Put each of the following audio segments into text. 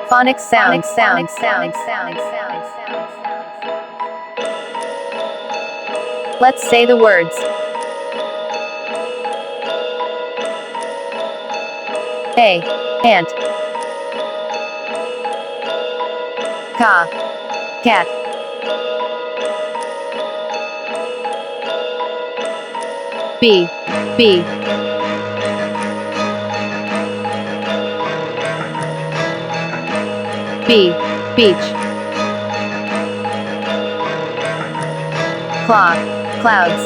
Phonics sound. Let's say the words. A. Ant. Ka. Cat. B. Bee. B. Beach. Claw. Clouds.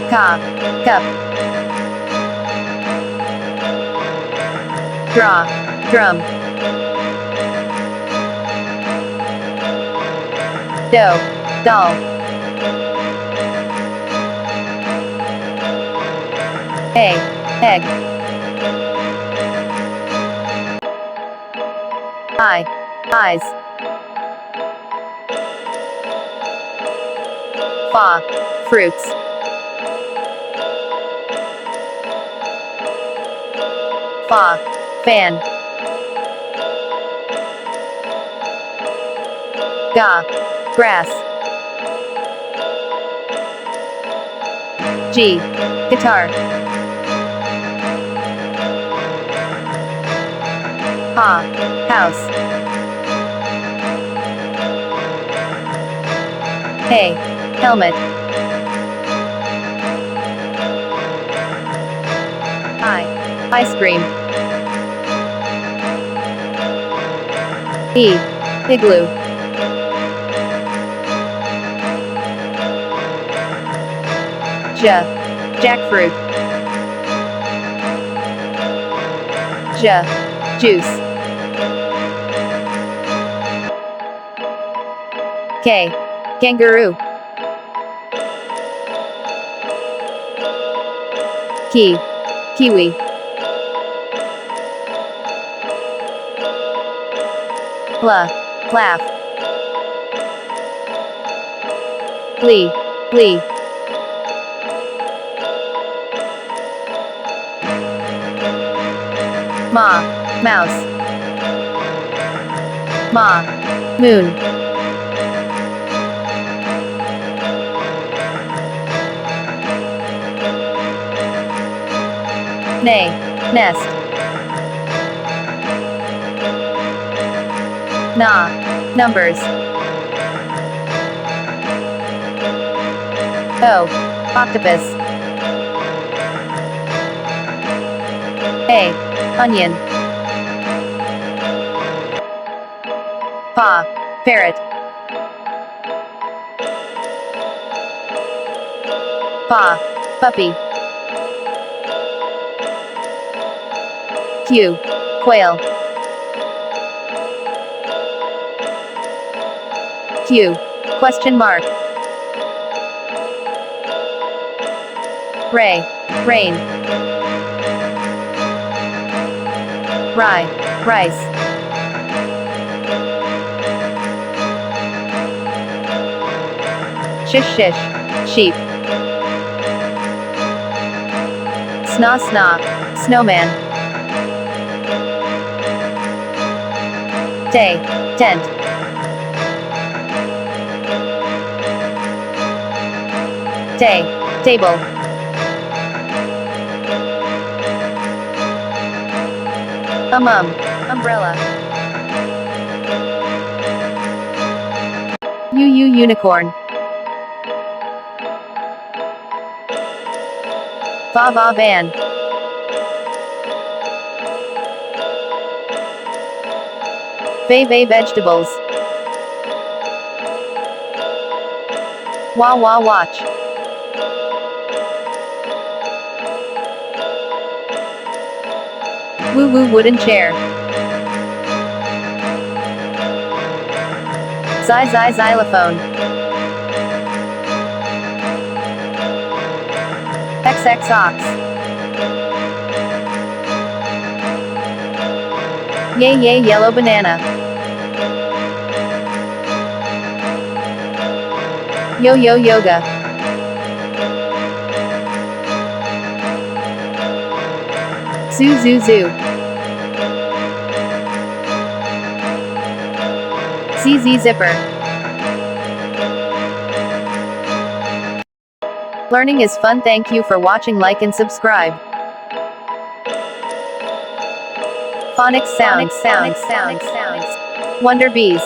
Ka. Cup. Draw. Drum. Dough. Doll. A. Egg. I. Eyes. Fa. Fruits. Fa. Fan. Ga. Grass. G. Guitar. Ha. House. Hey. Helmet. I. Ice cream. E. Igloo. J. Jackfruit. J. Juice. K. Kangaroo. Key. Kiwi. La. Laugh. Lee. Lee. Ma. Mouse. Ma. Moon. Nay. Nest. Na. Numbers. O. Octopus. A. Onion. Pa. Parrot. Pa. Puppy. Q. Quail. Q. Question mark. Ray. Rain. Rye. Rice. Shish shish. Sheep. Sna sna. Snowman. Day. Tent. Day. Table. Umbrella. Unicorn. Va van. Vegetables. Wah watch. Woo wooden chair. Xylophone. XX ox. Yay yellow banana. Yo yoga. Zoo zoo zoo. ZZ zipper. Learning is fun. Thank you for watching. Like and subscribe. Phonics sounds. Wonder bees.